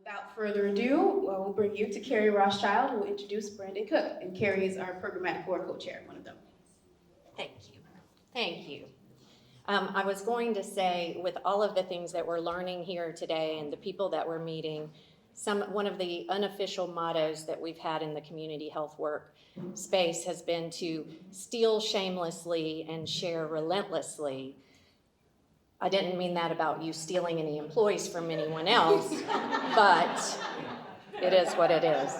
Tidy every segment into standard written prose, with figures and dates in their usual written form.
Without further ado, we'll bring you to Carrie Rothschild, who will introduce Brandon Cook, and Carrie is our programmatic board co-chair, one of them. Thank you. Thank you. I was going to say, with all of the things that we're learning here today and the people that we're meeting, one of the unofficial mottos that we've had in the community health work space has been to steal shamelessly and share relentlessly. I didn't mean that about you stealing any employees from anyone else, but it is what it is.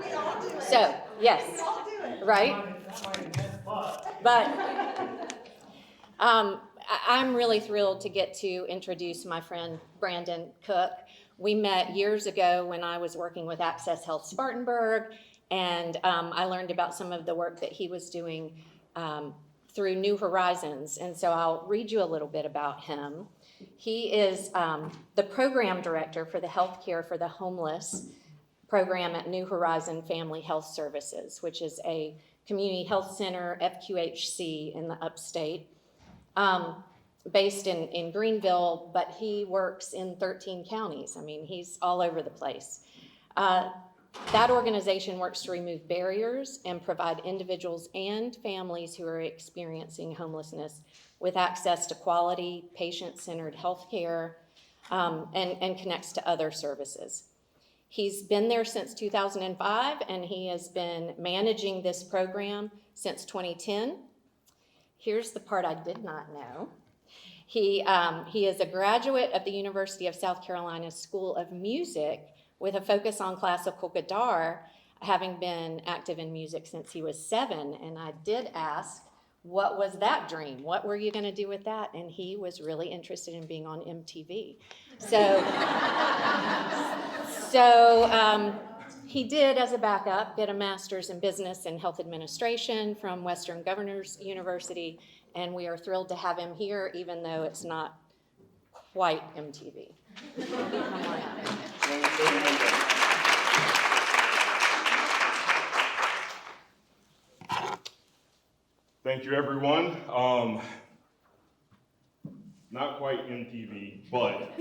We all do it. So, yes, We all do it. right? But I'm really thrilled to get to introduce my friend Brandon Cook. We met years ago when I was working with Access Health Spartanburg, and I learned about some of the work that he was doing through New Horizons, and so I'll read you a little bit about him. He is the program director for the Healthcare for the Homeless program at New Horizon Family Health Services, which is a community health center, FQHC, in the Upstate, based in Greenville, but he works in 13 counties. I mean, he's all over the place. That organization works to remove barriers and provide individuals and families who are experiencing homelessness with access to quality, patient-centered health care, and connects to other services. He's been there since 2005, and he has been managing this program since 2010. Here's the part I did not know. He is a graduate of the University of South Carolina School of Music with a focus on classical guitar, having been active in music since he was 7. And I did ask, what was that dream? What were you gonna do with that? And he was really interested in being on MTV. So he did, as a backup, get a master's in business and health administration from Western Governors University, and we are thrilled to have him here, even though it's not quite MTV. Come on out. Thank you, everyone. Not quite MTV, but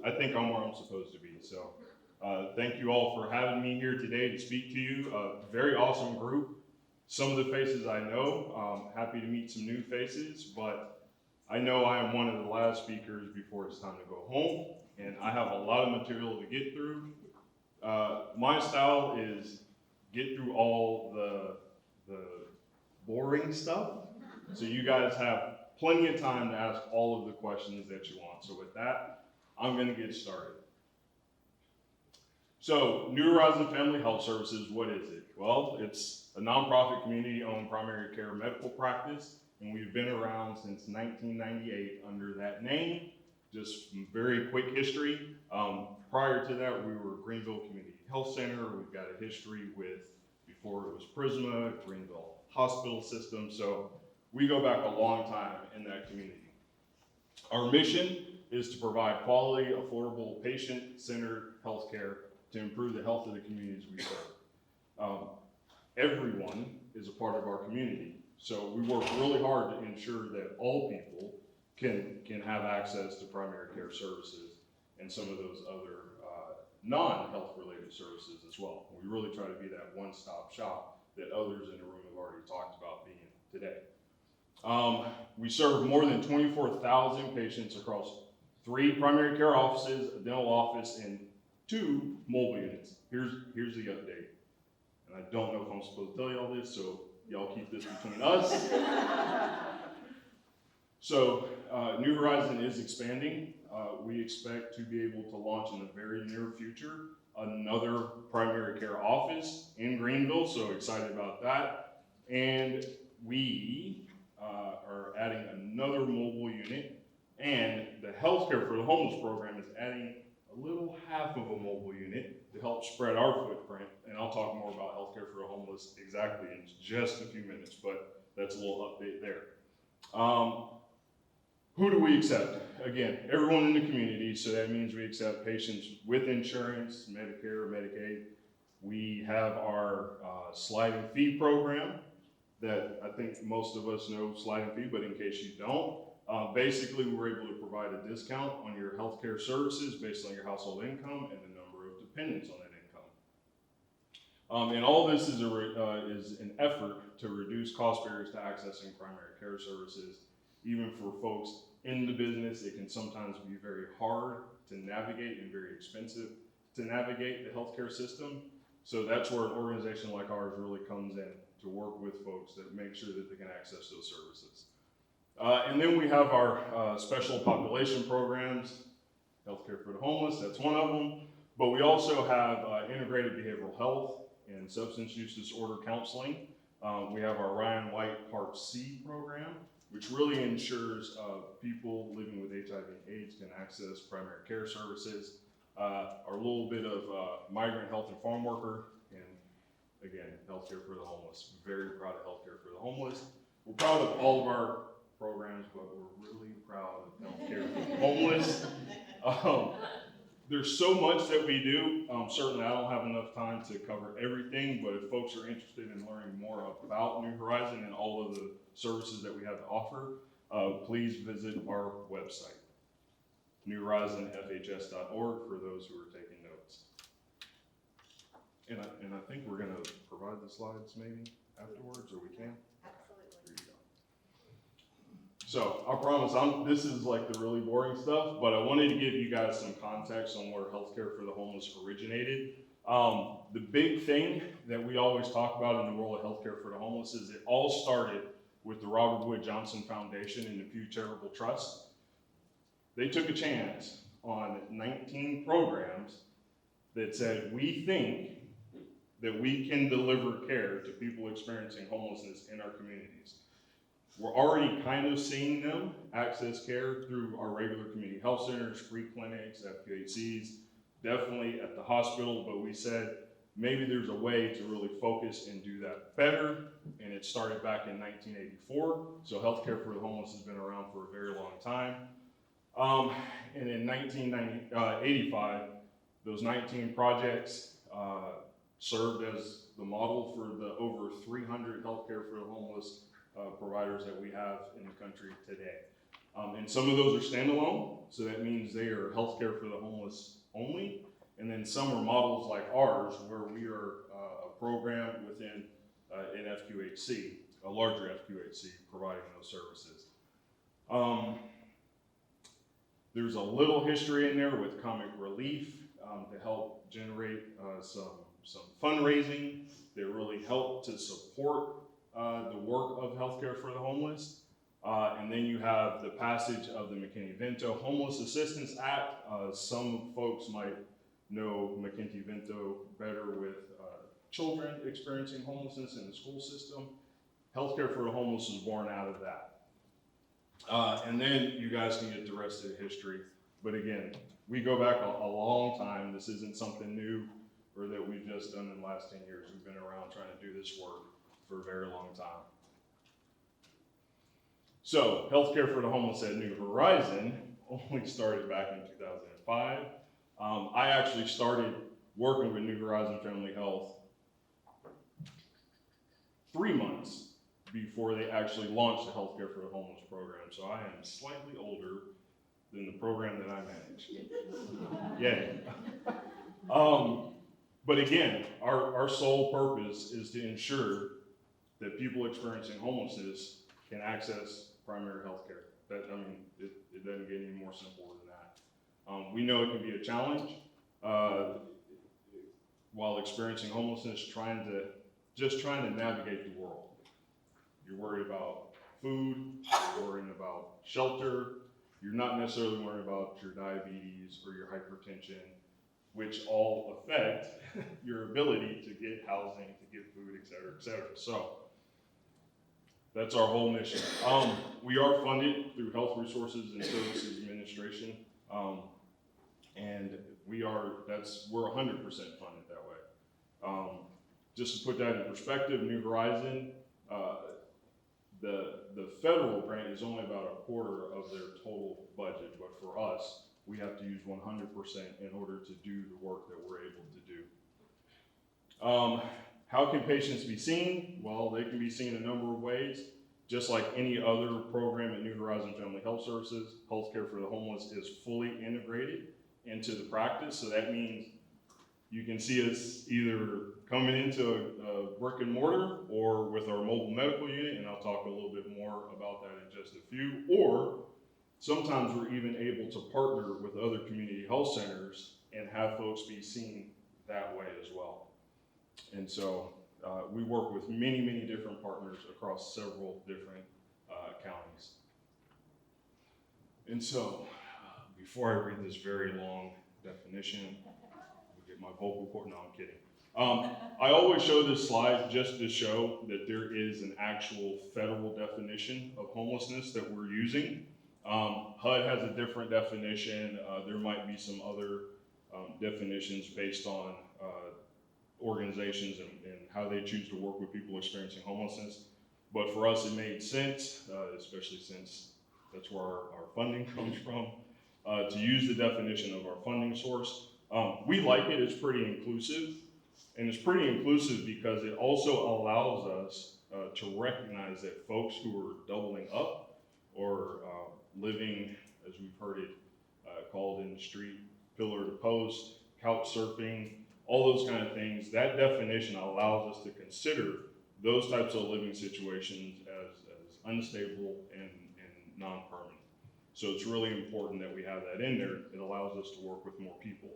I think I'm where I'm supposed to be. So thank you all for having me here today to speak to you. Very awesome group. Some of the faces I know. Happy to meet some new faces, but I know I am one of the last speakers before it's time to go home, and I have a lot of material to get through. My style is get through all the boring stuff, so you guys have plenty of time to ask all of the questions that you want. So with that, I'm gonna get started. So New Horizon Family Health Services, what is it? Well, it's a nonprofit community-owned primary care medical practice, and we've been around since 1998 under that name. Just very quick history. Prior to that, we were Greenville Community Health Center. We've got a history with, before it was Prisma, Greenville Hospital System. So we go back a long time in that community. Our mission is to provide quality, affordable, patient-centered health care to improve the health of the communities we serve. Everyone is a part of our community. So we work really hard to ensure that all people can have access to primary care services and some of those other non-health related services as well. We really try to be that one-stop shop that others in the room have already talked about being today. We serve more than 24,000 patients across 3 primary care offices, a dental office, and 2 mobile units. Here's the update. And I don't know if I'm supposed to tell you all this, so y'all keep this between us. So New Horizon is expanding. We expect to be able to launch in the very near future another primary care office in Greenville, so excited about that. And we are adding another mobile unit, and the Healthcare for the Homeless program is adding a little half of a mobile unit to help spread our footprint. And I'll talk more about Healthcare for the Homeless exactly in just a few minutes, but that's a little update there. Who do we accept? Again, everyone in the community, so that means we accept patients with insurance, Medicare, Medicaid. We have our sliding fee program that I think most of us know sliding fee, but in case you don't, Basically, we're able to provide a discount on your healthcare services based on your household income and the number of dependents on that income. And all this is an effort to reduce cost barriers to accessing primary care services. Even for folks in the business, it can sometimes be very hard to navigate and very expensive to navigate the healthcare system. So that's where an organization like ours really comes in to work with folks that make sure that they can access those services. And then we have our special population programs, Healthcare for the Homeless, that's one of them. But we also have integrated behavioral health and substance use disorder counseling. We have our Ryan White Part C program, which really ensures people living with HIV and AIDS can access primary care services. Our little bit of migrant health and farm worker, and again, healthcare for the homeless. Very proud of healthcare for the homeless. We're proud of all of our programs, but we're really proud of healthcare for the homeless. There's so much that we do. Certainly I don't have enough time to cover everything, but if folks are interested in learning more about New Horizon and all of the services that we have to offer, please visit our website, newhorizonfhs.org, for those who are taking notes. And I think we're gonna provide the slides maybe afterwards, or we can? There you go. So I promise, this is like the really boring stuff, but I wanted to give you guys some context on where healthcare for the homeless originated. The big thing that we always talk about in the world of healthcare for the homeless is it all started with the Robert Wood Johnson Foundation and the Pew Charitable Trust. They took a chance on 19 programs that said, we think that we can deliver care to people experiencing homelessness in our communities. We're already kind of seeing them access care through our regular community health centers, free clinics, FQHCs, definitely at the hospital, but we said maybe there's a way to really focus and do that better, and it started back in 1984, so healthcare for the homeless has been around for a very long time. And in 1985, those 19 projects served as the model for the over 300 healthcare for the homeless providers that we have in the country today. And some of those are standalone, so that means they are healthcare for the homeless only. And then some are models like ours, where we are a program within an FQHC, a larger FQHC, providing those services. There's a little history in there with Comic Relief to help generate some fundraising that really helped to support the work of healthcare for the homeless. And then you have the passage of the McKinney-Vento Homeless Assistance Act. Some folks might know McKinney-Vento better with children experiencing homelessness in the school system. Healthcare for the homeless was born out of that. And then you guys can get the rest of the history. But again, we go back a long time. This isn't something new or that we've just done in the last 10 years. We've been around trying to do this work for a very long time. So, healthcare for the homeless at New Horizon only started back in 2005. I actually started working with New Horizon Family Health 3 months before they actually launched the Healthcare for the Homeless program. So I am slightly older than the program that I managed. Yay. But again, our sole purpose is to ensure that people experiencing homelessness can access primary health care. It doesn't get any more simple than that. We know it can be a challenge while experiencing homelessness, trying to navigate the world. You're worried about food, you're worrying about shelter, you're not necessarily worried about your diabetes or your hypertension, which all affect your ability to get housing, to get food, et cetera, et cetera. So that's our whole mission. We are funded through Health Resources and Services Administration, and we're 100% funded that way. Just to put that in perspective, New Horizon, the federal grant is only about a quarter of their total budget, but for us, we have to use 100% in order to do the work that we're able to do. How can patients be seen? Well, they can be seen a number of ways. just like any other program at New Horizon Family Health Services, healthcare for the homeless is fully integrated into the practice. So that means you can see us either coming into a brick and mortar or with our mobile medical unit, and I'll talk a little bit more about that in just a few, or sometimes we're even able to partner with other community health centers and have folks be seen that way as well. And so we work with many, many different partners across several different counties. And so before I read this very long definition, get my vocal cord, no, I'm kidding. I always show this slide just to show that there is an actual federal definition of homelessness that we're using. HUD has a different definition. There might be some other definitions based on organizations and how they choose to work with people experiencing homelessness. But for us, it made sense, especially since that's where our funding comes from, to use the definition of our funding source. We like it, it's pretty inclusive. And it's pretty inclusive because it also allows us to recognize that folks who are doubling up or living, as we've heard it called in the street, pillar to post, couch surfing, all those kind of things, that definition allows us to consider those types of living situations as unstable and non-permanent. So it's really important that we have that in there. It allows us to work with more people.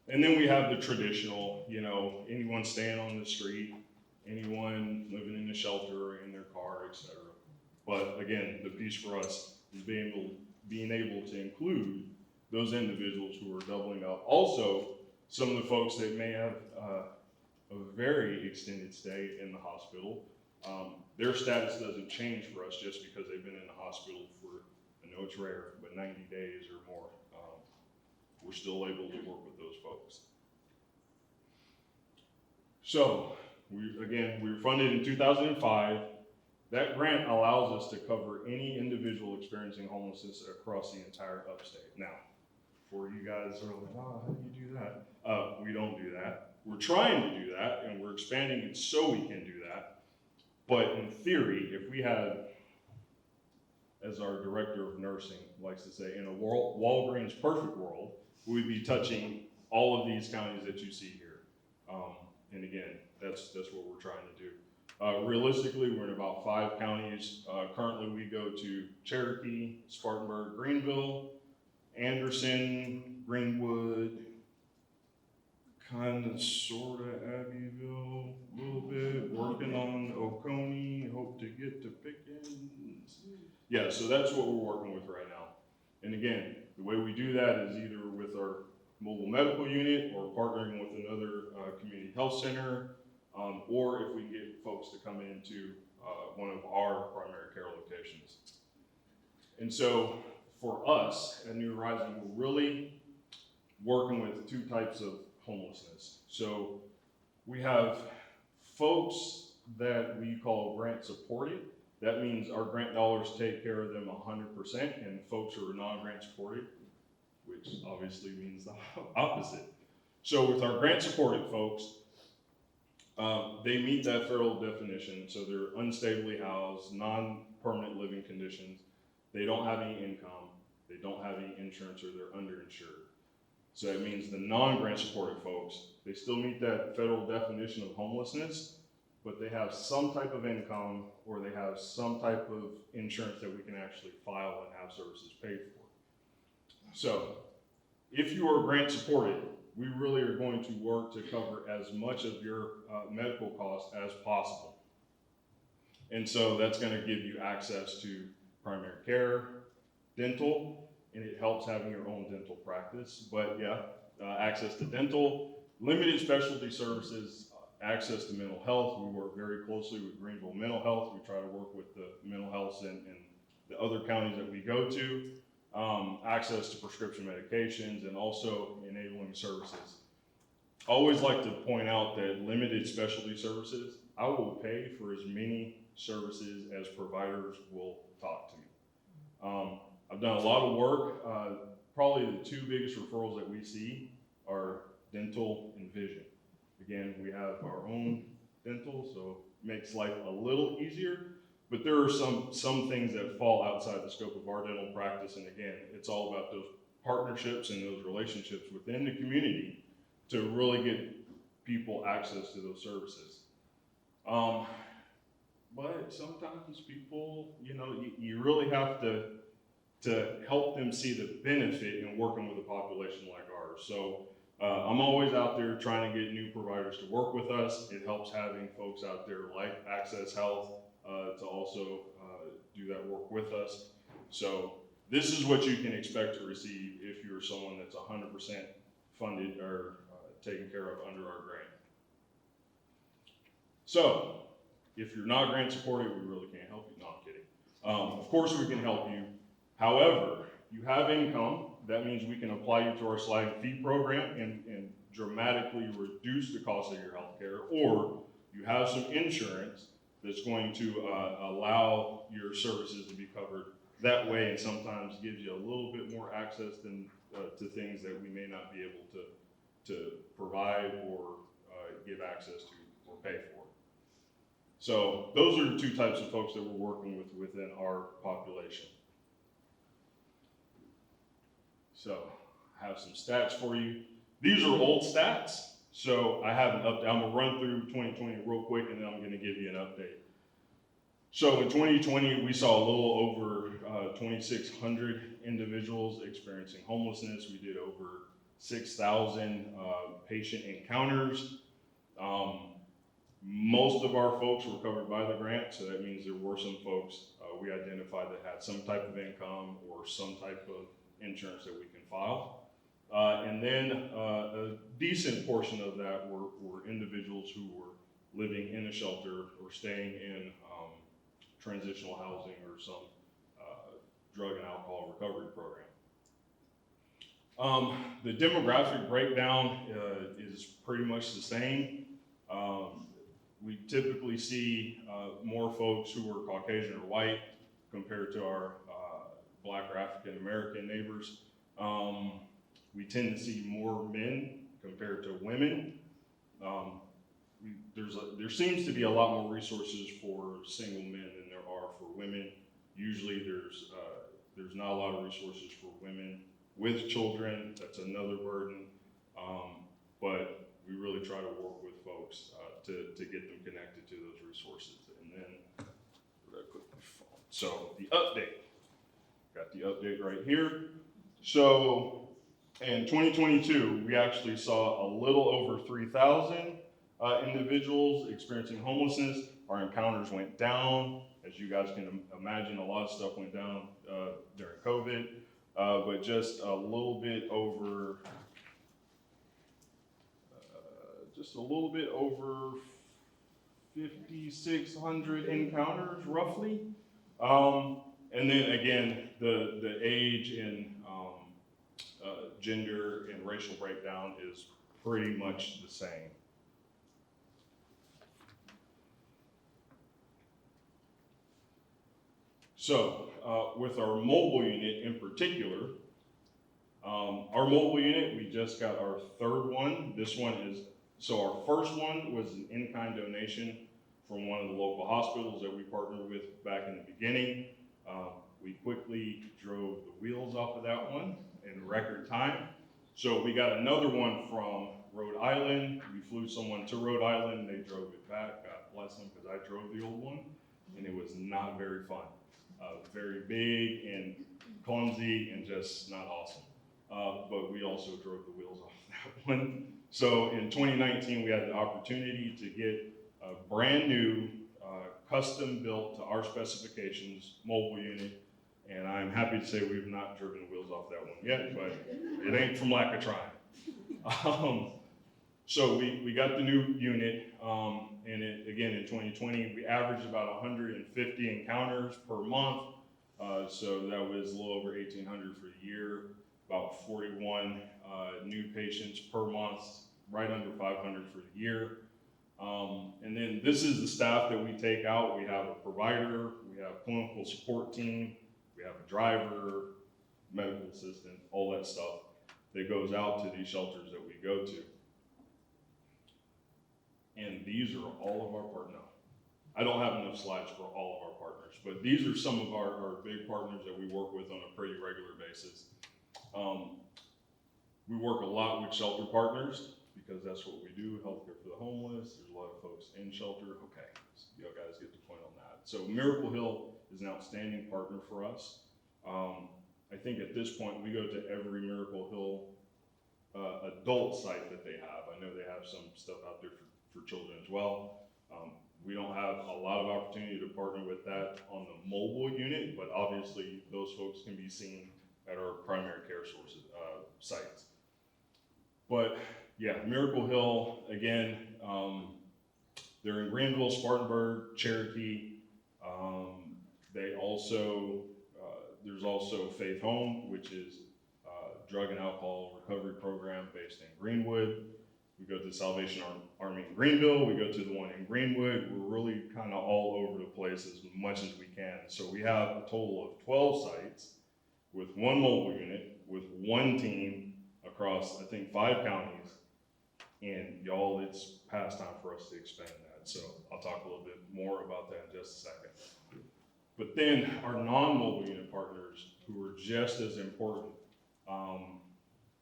And then we have the traditional, you know, anyone staying on the street, anyone living in a shelter, in their car, etc. But again, the piece for us is being able to include those individuals who are doubling up. Also, some of the folks that may have a very extended stay in the hospital, their status doesn't change for us just because they've been in the hospital for, I know it's rare, but 90 days or more. We're still able to work with those folks. So, we were funded in 2005. That grant allows us to cover any individual experiencing homelessness across the entire upstate. Now, for you guys are like, oh, how do you do that? We don't do that. We're trying to do that, and we're expanding it so we can do that. But in theory, if we had, as our director of nursing likes to say, in a Walgreens perfect world, we'd be touching all of these counties that you see here. And again, that's what we're trying to do. Realistically, we're in about 5 counties. Currently, we go to Cherokee, Spartanburg, Greenville, Anderson, Greenwood, kind of, sort of Abbeville, a little bit, working on Oconee, hope to get to Pickens. Yeah, so that's what we're working with right now. And again, the way we do that is either with our mobile medical unit or partnering with another community health center, or if we can get folks to come into one of our primary care locations. And so for us at New Horizon, we're really working with 2 types of homelessness. So we have folks that we call grant supported. That means our grant dollars take care of them 100%, and folks who are non-grant supported, which obviously means the opposite. So with our grant supported folks, they meet that federal definition. So they're unstably housed, non-permanent living conditions. They don't have any income. They don't have any insurance, or they're underinsured. So that means the non-grant supported folks, they still meet that federal definition of homelessness, but they have some type of income, or they have some type of insurance that we can actually file and have services paid for. So if you are grant supported, we really are going to work to cover as much of your medical costs as possible. And so that's going to give you access to primary care, dental, and it helps having your own dental practice. But yeah, access to dental, limited specialty services, access to mental health. We work very closely with Greenville Mental Health. We try to work with the mental health in the other counties that we go to. Access to prescription medications, and also enabling services. I always like to point out that limited specialty services, I will pay for as many services as providers will talk to me. I've done a lot of work. Probably the 2 biggest referrals that we see are dental and vision. Again, we have our own dental, so it makes life a little easier. But there are some things that fall outside the scope of our dental practice, and again, it's all about those partnerships and those relationships within the community to really get people access to those services. But sometimes people, you really have to help them see the benefit in working with a population like ours. So I'm always out there trying to get new providers to work with us. It helps having folks out there like Access Health to also do that work with us. So this is what you can expect to receive if you're someone that's 100% funded or taken care of under our grant. So if you're not grant supported, we really can't help you. No, I'm kidding. Of course we can help you. However, you have income. That means we can apply you to our sliding fee program and dramatically reduce the cost of your health care, or you have some insurance that's going to allow your services to be covered that way, and sometimes gives you a little bit more access than to things that we may not be able to provide or give access to or pay for. So those are the two types of folks that we're working with within our population. So I have some stats for you. These are old stats, so I have an update. I'm gonna run through 2020 real quick, and then I'm gonna give you an update. So in 2020, we saw a little over 2,600 individuals experiencing homelessness. We did over 6,000 patient encounters. Most of our folks were covered by the grant, so that means there were some folks we identified that had some type of income or some type of insurance that we can file. And then a decent portion of that were individuals who were living in a shelter or staying in transitional housing or some drug and alcohol recovery program. The demographic breakdown is pretty much the same. We typically see more folks who are Caucasian or white compared to our Black or African American neighbors. We tend to see more men compared to women. There seems to be a lot more resources for single men than there are for women. Usually there's not a lot of resources for women with children. That's another burden. But we really try to work with folks to get them connected to those resources. And then, where did I put my phone? So the update. Got the update right here. So in 2022, we actually saw a little over 3,000 individuals experiencing homelessness. Our encounters went down. As you guys can imagine, a lot of stuff went down during COVID, but just a little bit over 5,600 encounters, roughly. And then again, the age and gender and racial breakdown is pretty much the same. So with our mobile unit in particular, our mobile unit, we just got our third one. This one is, so our first one was an in-kind donation from one of the local hospitals that we partnered with back in the beginning. We quickly drove the wheels off of that one in record time. So we got another one from Rhode Island. We flew someone to Rhode Island, they drove it back. God bless them, because I drove the old one, and it was not very fun. Very big and clumsy and just not awesome. But we also drove the wheels off that one. So in 2019, we had the opportunity to get a brand new, custom built to our specifications mobile unit. And I'm happy to say we've not driven the wheels off that one yet, but it ain't from lack of trying. So we got the new unit, and again in 2020, we averaged about 150 encounters per month. So that was a little over 1,800 for the year, about 41 new patients per month, right under 500 for the year. And then this is the staff that we take out. We have a provider, we have a clinical support team, we have a driver, medical assistant, all that stuff that goes out to these shelters that we go to. And these are all of our partners. I don't have enough slides for all of our partners, but these are some of our big partners that we work with on a pretty regular basis. We work a lot with shelter partners because that's what we do, healthcare for the homeless. There's a lot of folks in shelter. Okay, so you guys get the point on that. So Miracle Hill is an outstanding partner for us. I think at this point, we go to every Miracle Hill adult site that they have. I know they have some stuff out there for children as well. We don't have a lot of opportunity to partner with that on the mobile unit, but obviously those folks can be seen at our primary care sources, sites. But yeah, Miracle Hill, again, they're in Greenville, Spartanburg, Cherokee. They also, there's also Faith Home, which is a drug and alcohol recovery program based in Greenwood. We go to the Salvation Army in Greenville. We go to the one in Greenwood. We're really kind of all over the place as much as we can. So we have a total of 12 sites with one mobile unit, with one team across, I think, 5 counties. And y'all, it's past time for us to expand that. So I'll talk a little bit more about that in just a second. But then our non-mobile unit partners, who are just as important,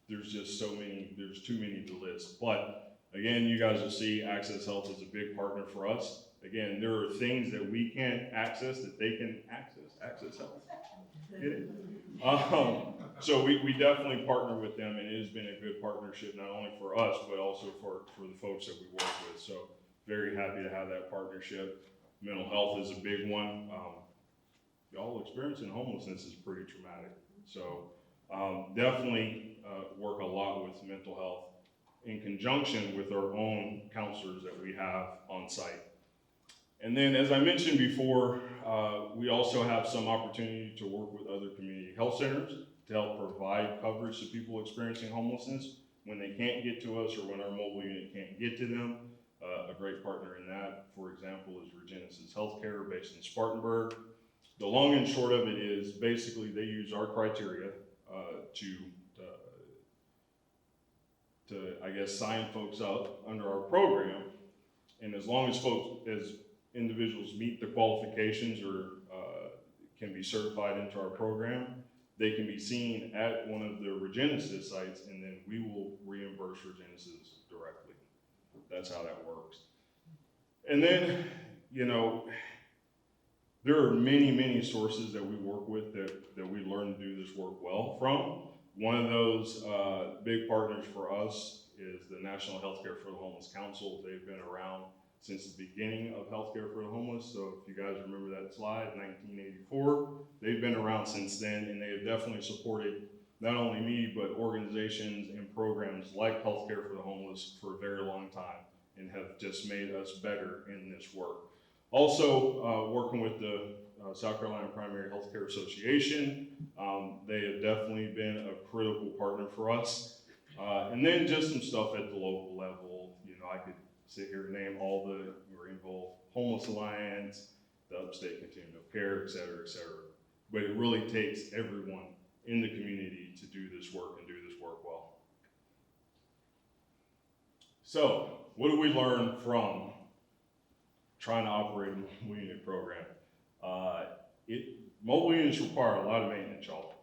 there's just so many, there's too many to list. But again, you guys will see Access Health is a big partner for us. Again, there are things that we can't access that they can access. Access Health. Get it? So we definitely partner with them, and it has been a good partnership, not only for us, but also for the folks that we work with. So very happy to have that partnership. Mental health is a big one. Y'all experiencing homelessness is pretty traumatic. So definitely work a lot with mental health in conjunction with our own counselors that we have on site. And then, as I mentioned before, we also have some opportunity to work with other community health centers to help provide coverage to people experiencing homelessness when they can't get to us or when our mobile unit can't get to them. A great partner in that, for example, is Regenesis Healthcare based in Spartanburg. The long and short of it is basically they use our criteria to I guess, sign folks up under our program. And as long as individuals meet the qualifications or can be certified into our program, they can be seen at one of the Regenesis sites, and then we will reimburse Regenesis directly. That's how that works. And then, you know, there are many, many sources that we work with that we learn to do this work well from. One of those big partners for us is the National Healthcare for the Homeless Council. They've been around since the beginning of healthcare for the homeless. So if you guys remember that slide, 1984, they've been around since then, and they have definitely supported not only me, but organizations and programs like Healthcare for the Homeless for a very long time, and have just made us better in this work. Also, working with the South Carolina Primary Healthcare Association, they have definitely been a critical partner for us. And then just some stuff at the local level. You know, I could sit here and name all the Greenville Homeless Alliance, the Upstate Continuum of Care, et cetera, et cetera. But it really takes everyone in the community to do this work and do this work well. So, what do we learn from trying to operate a mobile unit program? Mobile units require a lot of maintenance, y'all.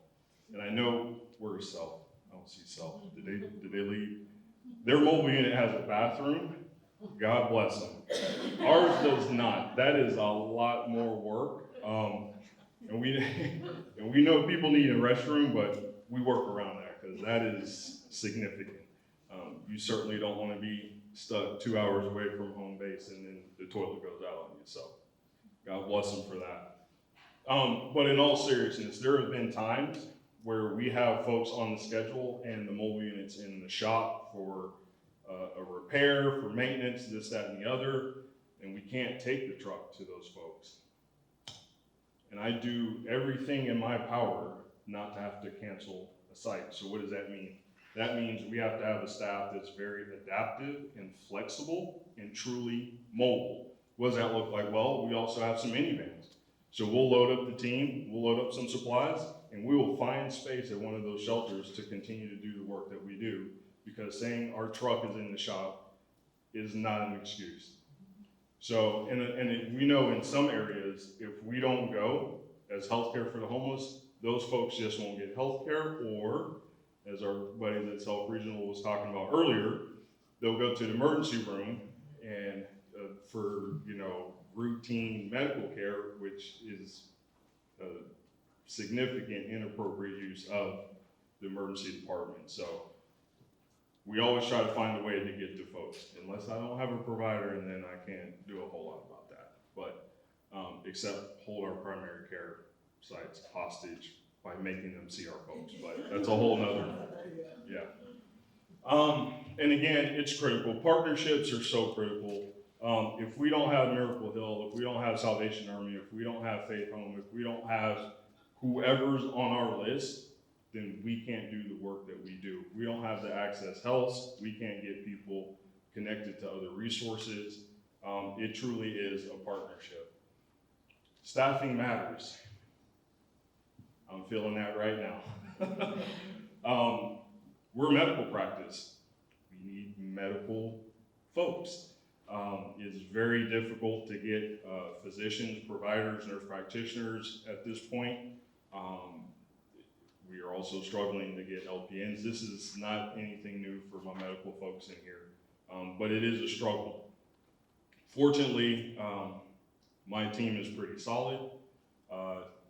And I know, where's Self? I don't see Self. Did they leave? Their mobile unit has a bathroom. God bless them. Ours does not. That is a lot more work. And we know people need a restroom, but we work around that because that is significant. You certainly don't want to be stuck 2 hours away from home base and then the toilet goes out on you. So God bless them for that. But in all seriousness, there have been times where we have folks on the schedule and the mobile units in the shop for a repair, for maintenance, this, that, and the other, and we can't take the truck to those folks. And I do everything in my power not to have to cancel a site. So what does that mean? That means we have to have a staff that's very adaptive and flexible and truly mobile. What does that look like? Well, we also have some minivans. So we'll load up the team, we'll load up some supplies, and we will find space at one of those shelters to continue to do the work that we do, because saying our truck is in the shop is not an excuse. So, and we know in some areas, if we don't go as healthcare for the homeless, those folks just won't get healthcare, or as our buddy that's Health Regional was talking about earlier, they'll go to the emergency room and for, routine medical care, which is significant inappropriate use of the emergency department. So we always try to find a way to get to folks, unless I don't have a provider, and then I can't do a whole lot about that. But except hold our primary care sites hostage by making them see our folks, but that's a whole nother, yeah. And again, it's critical. Partnerships are so critical. If we don't have Miracle Hill, if we don't have Salvation Army, if we don't have Faith Home, if we don't have whoever's on our list, then we can't do the work that we do. If we don't have the Access Health, we can't get people connected to other resources. It truly is a partnership. Staffing matters. I'm feeling that right now. We're a medical practice. We need medical folks. It's very difficult to get physicians, providers, nurse practitioners at this point. We are also struggling to get LPNs. This is not anything new for my medical folks in here, but it is a struggle. Fortunately, my team is pretty solid.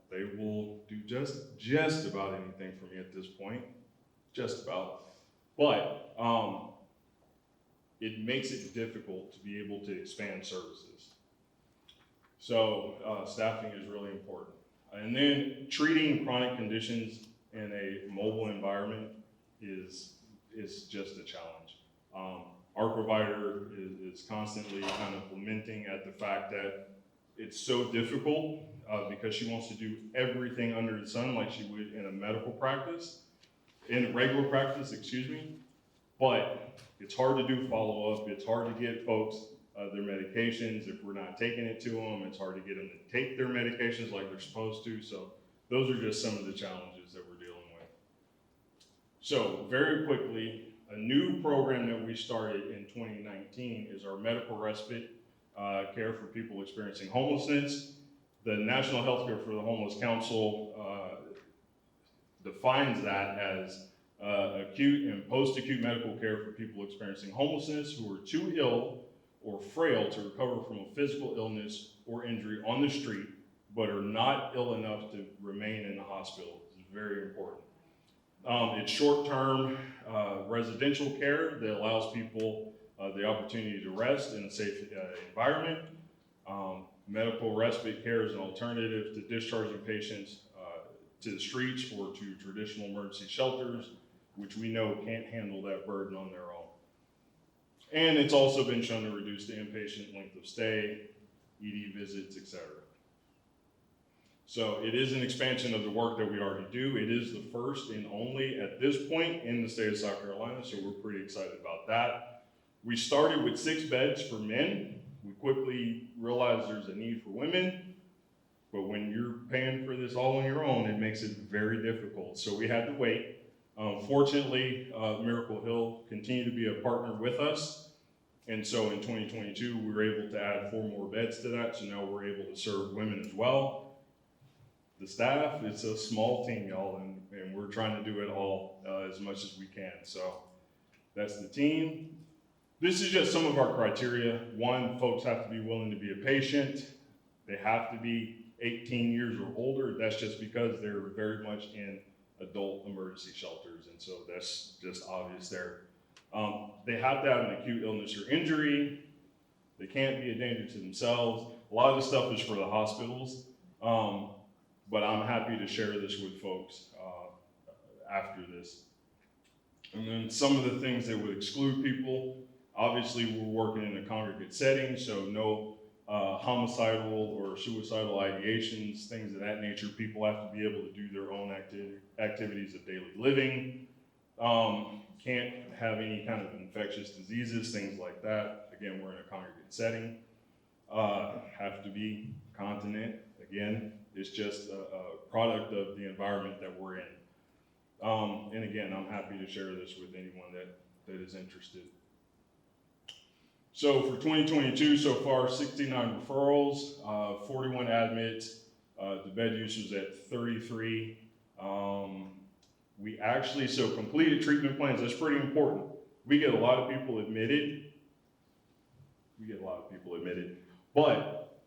They will do just about anything for me at this point, just about. But it makes it difficult to be able to expand services. So staffing is really important. And then treating chronic conditions in a mobile environment is just a challenge. Our provider is constantly kind of lamenting at the fact that it's so difficult because she wants to do everything under the sun like she would in a medical practice, in regular practice, excuse me. But it's hard to do follow-up. It's hard to get folks their medications. If we're not taking it to them, it's hard to get them to take their medications like they're supposed to. So those are just some of the challenges that we're dealing with. So very quickly, a new program that we started in 2019 is our medical respite care for people experiencing homelessness. The National Healthcare for the Homeless Council defines that as acute and post-acute medical care for people experiencing homelessness who are too ill or frail to recover from a physical illness or injury on the street, but are not ill enough to remain in the hospital. It's very important. It's short-term residential care that allows people the opportunity to rest in a safe environment. Medical respite care is an alternative to discharging patients to the streets or to traditional emergency shelters, which we know can't handle that burden on their own. And it's also been shown to reduce the inpatient length of stay, ED visits, etc. So it is an expansion of the work that we already do. It is the first and only at this point in the state of South Carolina, so we're pretty excited about that. We started with 6 beds for men. We quickly realized there's a need for women, but when you're paying for this all on your own, it makes it very difficult. So we had to wait. Fortunately, Miracle Hill continued to be a partner with us. And so in 2022, we were able to add 4 more beds to that. So now we're able to serve women as well. The staff, it's a small team, y'all, and we're trying to do it all as much as we can. So that's the team. This is just some of our criteria. 1, folks have to be willing to be a patient. They have to be 18 years or older. That's just because they're very much in adult emergency shelters, and so that's just obvious there. They have to have an acute illness or injury. They can't be a danger to themselves. A lot of the stuff is for the hospitals, but I'm happy to share this with folks after this. And then some of the things that would exclude people, obviously we're working in a congregate setting, so no homicidal or suicidal ideations, things of that nature. People have to be able to do their own activities of daily living. Can't have any kind of infectious diseases, things like that. Again, we're in a congregate setting. Have to be continent. Again, it's just a product of the environment that we're in. And again, I'm happy to share this with anyone that is interested. So for 2022, so far, 69 referrals, 41 admits. The bed use was at 33. We actually, so completed treatment plans, that's pretty important. We get a lot of people admitted. But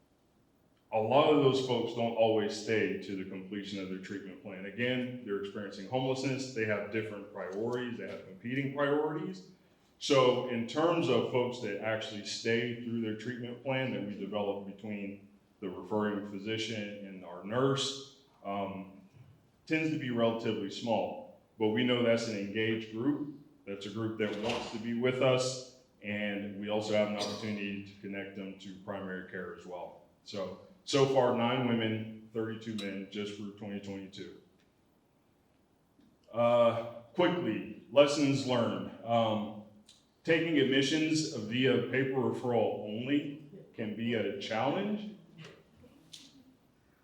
a lot of those folks don't always stay to the completion of their treatment plan. Again, they're experiencing homelessness. They have different priorities. They have competing priorities. So in terms of folks that actually stay through their treatment plan that we develop between the referring physician and our nurse, tends to be relatively small. But we know that's an engaged group. That's a group that wants to be with us. And we also have an opportunity to connect them to primary care as well. So far, 9 women, 32 men, just for 2022. Quickly, lessons learned. Taking admissions via paper referral only can be a challenge.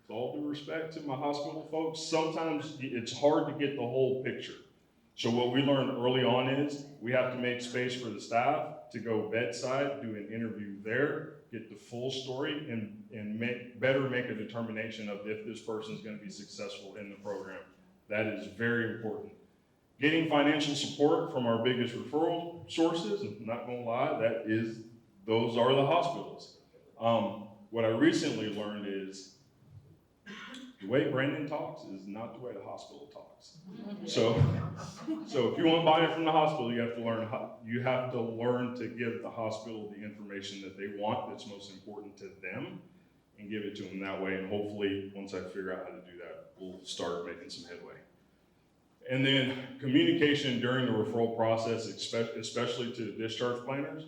With all due respect to my hospital folks, sometimes it's hard to get the whole picture. So what we learned early on is we have to make space for the staff to go bedside, do an interview there, get the full story, and make a determination of if this person is going to be successful in the program. That is very important. Getting financial support from our biggest referral sources, I'm not gonna lie, those are the hospitals. What I recently learned is the way Brandon talks is not the way the hospital talks. So if you want buy-in from the hospital, you have to learn to give the hospital the information that they want that's most important to them and give it to them that way. And hopefully, once I figure out how to do that, we'll start making some headway. And then communication during the referral process, especially to the discharge planners,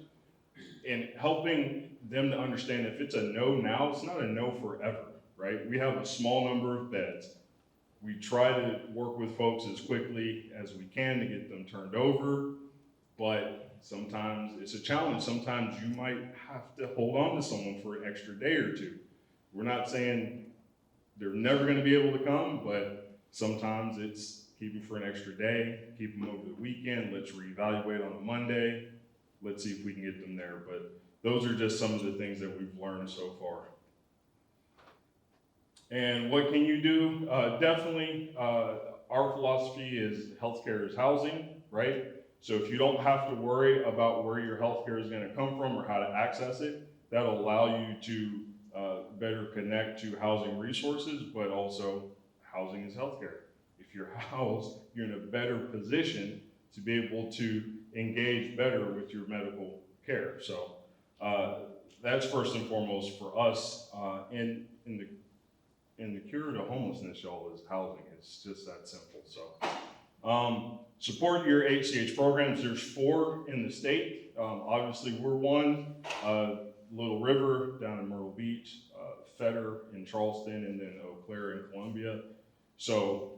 and helping them to understand if it's a no now, it's not a no forever, right? We have a small number of beds. We try to work with folks as quickly as we can to get them turned over, but sometimes it's a challenge. Sometimes you might have to hold on to someone for an extra day or two. We're not saying they're never gonna be able to come, but sometimes it's keep them for an extra day, keep them over the weekend, let's reevaluate on a Monday, let's see if we can get them there. But those are just some of the things that we've learned so far. And what can you do? Definitely, our philosophy is healthcare is housing, right? So if you don't have to worry about where your healthcare is gonna come from or how to access it, that'll allow you to better connect to housing resources, but also housing is healthcare. If you're housed, you're in a better position to be able to engage better with your medical care. So that's first and foremost for us. In the cure to homelessness, y'all, is housing. It's just that simple. So support your HCH programs. There's 4 in the state. Obviously, we're one. Little River down in Myrtle Beach, Fetter in Charleston, and then Eau Claire in Columbia. So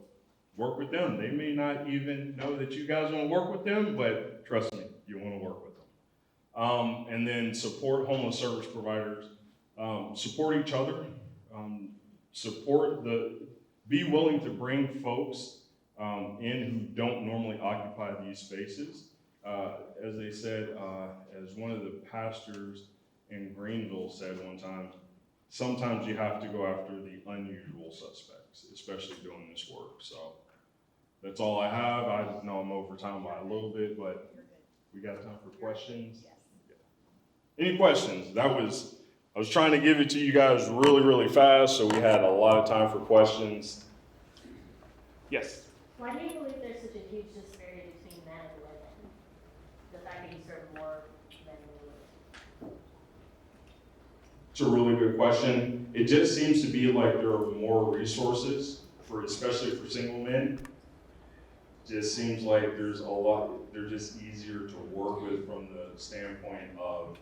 work with them. They may not even know that you guys want to work with them, but trust me, you want to work with them. And then support homeless service providers. Support each other. Be willing to bring folks in who don't normally occupy these spaces. As they said, as one of the pastors in Greenville said one time, sometimes you have to go after the unusual suspects, especially doing this work. So that's all I have. I know I'm over time by a little bit, but we got time for questions. Yeah. Any questions? I was trying to give it to you guys really, really fast, so we had a lot of time for questions. Yes? Why do you believe there's such a huge disparity between men and women? The fact that you serve more men than women? It's a really good question. It just seems to be like there are more resources especially for single men. Just seems like there's a lot, they're just easier to work with from the standpoint of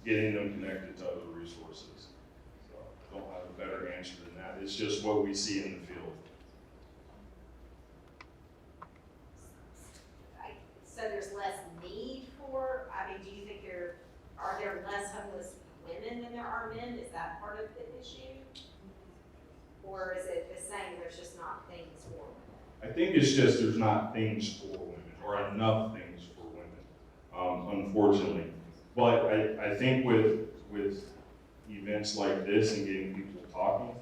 getting them connected to other resources. So I don't have a better answer than that. It's just what we see in the field. So there's less need for, do you think are there less homeless women than there are men? Is that part of the issue? Or is it the same, there's just not things for women? I think it's just there's not things for women, or enough things for women, unfortunately. But I think with events like this and getting people talking,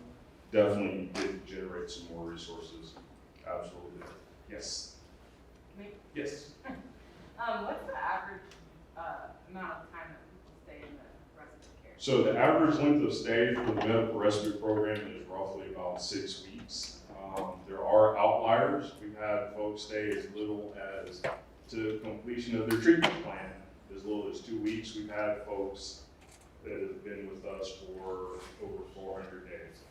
definitely did generate some more resources. Absolutely. Yes. Me? Yes. What's the average amount of time that people stay in the respite care? So the average length of stay for the medical respite program is roughly about 6 weeks. There are outliers. We've had folks stay as little as to completion of their treatment plan, as little as 2 weeks. We've had folks that have been with us for over 400 days.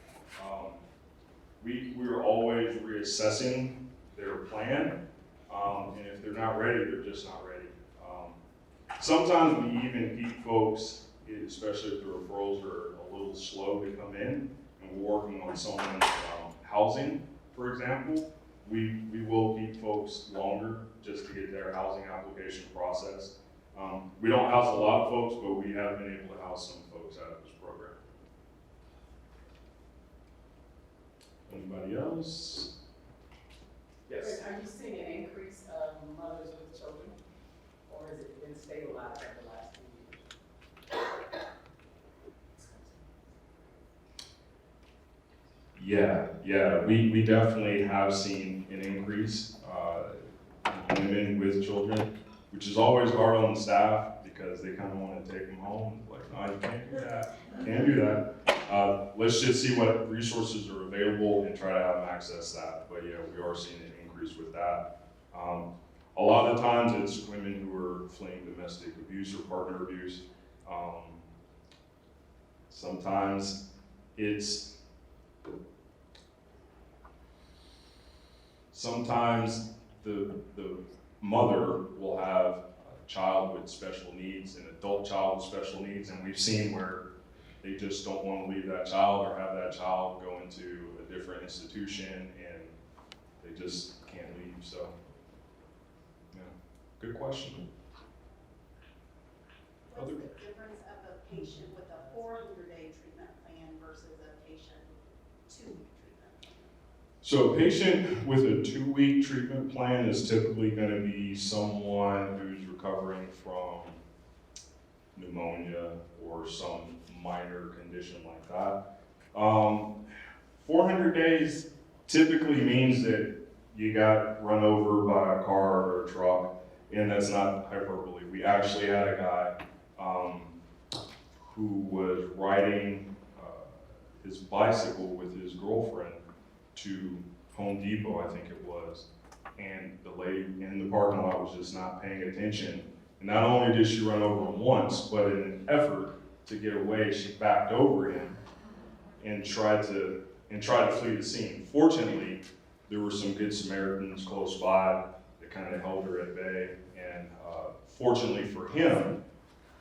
We are always reassessing their plan, and if they're not ready, they're just not ready. Sometimes we even keep folks, especially if the referrals are a little slow to come in, and we're working on someone's housing, for example. We will keep folks longer just to get their housing application processed. We don't house a lot of folks, but we have been able to house some folks out of this program. Anybody else? Yes. Are you seeing an increase of mothers with children, or has it been stabilized over the last few years? Yeah, we definitely have seen an increase in women with children, which is always hard on the staff because they kind of want to take them home. Like, no, you can't do that. Can't do that. Let's just see what resources are available and try to have them access that. But yeah, we are seeing an increase with that. A lot of times it's women who are fleeing domestic abuse or partner abuse. Sometimes the mother will have a child with special needs, an adult child with special needs, and we've seen where they just don't want to leave that child or have that child go into a different institution and they just can't leave. So, yeah, good question. What's the difference of a patient with a 400-day treatment plan versus a patient 2-week treatment plan? So a patient with a 2-week treatment plan is typically going to be someone who's recovering from pneumonia or some minor condition like that. 400 days typically means that you got run over by a car or a truck, and that's not hyperbole. We actually had a guy who was riding his bicycle with his girlfriend to Home Depot, I think it was, and the lady in the parking lot was just not paying attention. And not only did she run over him once, but in an effort to get away, she backed over him and tried to flee the scene. Fortunately, there were some good Samaritans close by that kind of held her at bay, and fortunately for him,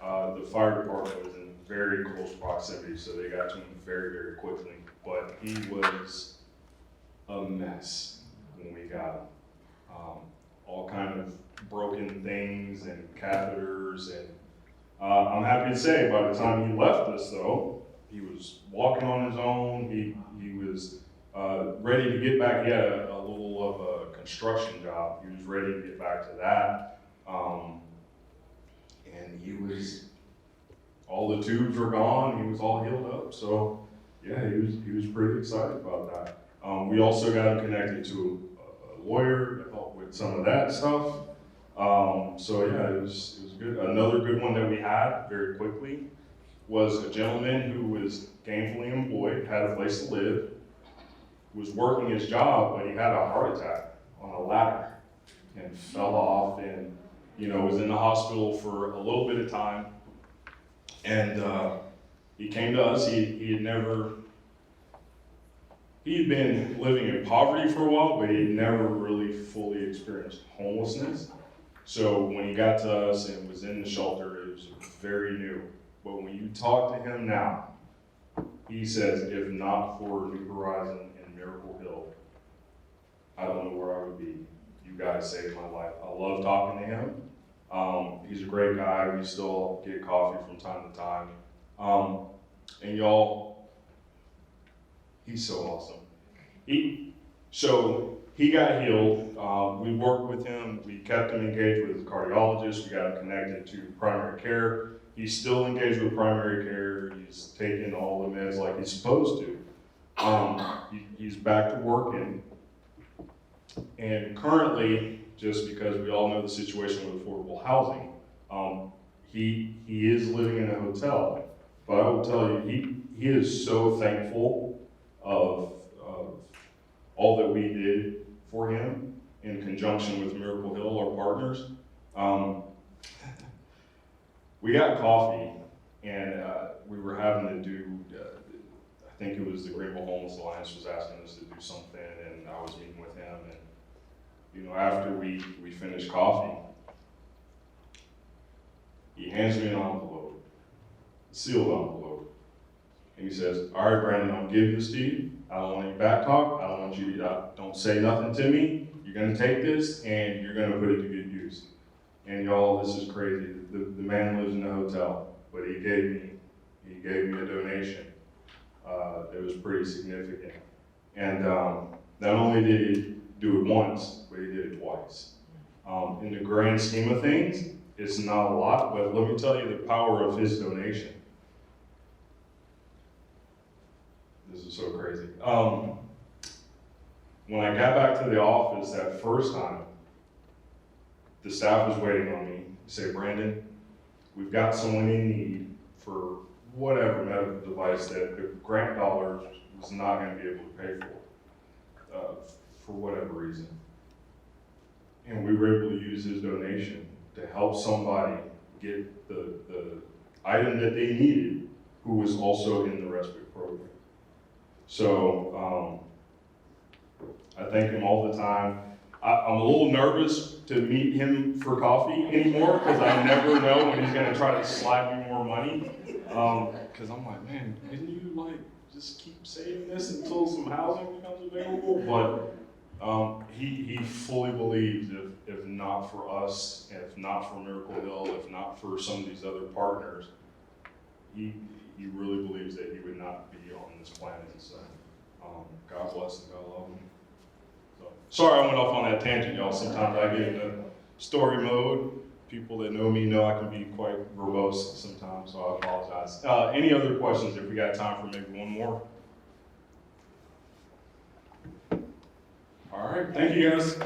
the fire department was in very close proximity, so they got to him very, very quickly. But he was a mess when we got him. All kind of broken things and catheters, and I'm happy to say by the time he left us though, he was walking on his own, he was ready to get back. He had a little of a construction job, he was ready to get back to that, and he was, all the tubes were gone, he was all healed up, so yeah, he was pretty excited about that. We also got him connected to a lawyer to help with some of that stuff. So yeah, it was good. Another good one that we had very quickly was a gentleman who was gainfully employed, had a place to live, was working his job, but he had a heart attack on a ladder and fell off and, was in the hospital for a little bit of time. And he came to us. He had been living in poverty for a while, but he had never really fully experienced homelessness. So when he got to us and was in the shelter, it was very new. But when you talk to him now, he says, if not for New Horizon and Miracle Hill, I don't know where I would be. You guys saved my life. I love talking to him. He's a great guy. We still get coffee from time to time. And y'all, he's so awesome. He got healed. We worked with him. We kept him engaged with his cardiologist. We got him connected to primary care. He's still engaged with primary care. He's taking all the meds like he's supposed to. He's back to working. And currently, just because we all know the situation with affordable housing, he is living in a hotel. But I will tell you, he is so thankful of all that we did for him in conjunction with Miracle Hill, our partners. We got coffee, and we were having to do, I think it was the Greenville Homeless Alliance was asking us to do something, and I was meeting with him, and you know, after we finished coffee, he hands me an envelope, a sealed envelope, and he says, "All right, Brandon, I'll give this to you. I don't want any back talk. I don't want you to, don't say nothing to me. You're gonna take this, and you're gonna put it to good use." And y'all, this is crazy. The man lives in a hotel, but he gave me a donation. It was pretty significant. And not only did he do it once, but he did it twice. In the grand scheme of things, it's not a lot, but let me tell you the power of his donation. This is so crazy. When I got back to the office that first time, the staff was waiting on me to say, "Brandon, we've got someone in need for whatever medical device that the grant dollars was not going to be able to pay for whatever reason." And we were able to use his donation to help somebody get the item that they needed who was also in the respite program. So I thank him all the time. I'm a little nervous to meet him for coffee anymore because I never know when he's going to try to slide me more money. Because I'm like, man, didn't you like just keep saving this until some housing becomes available? But he fully believes if not for us, if not for Miracle Hill, if not for some of these other partners, he really believes that he would not be on this planet. So God bless him, God love him. So, sorry I went off on that tangent, y'all. Sometimes I get in the story mode. People that know me know I can be quite verbose sometimes, so I apologize. Any other questions, if we got time for maybe one more? All right, thank you guys.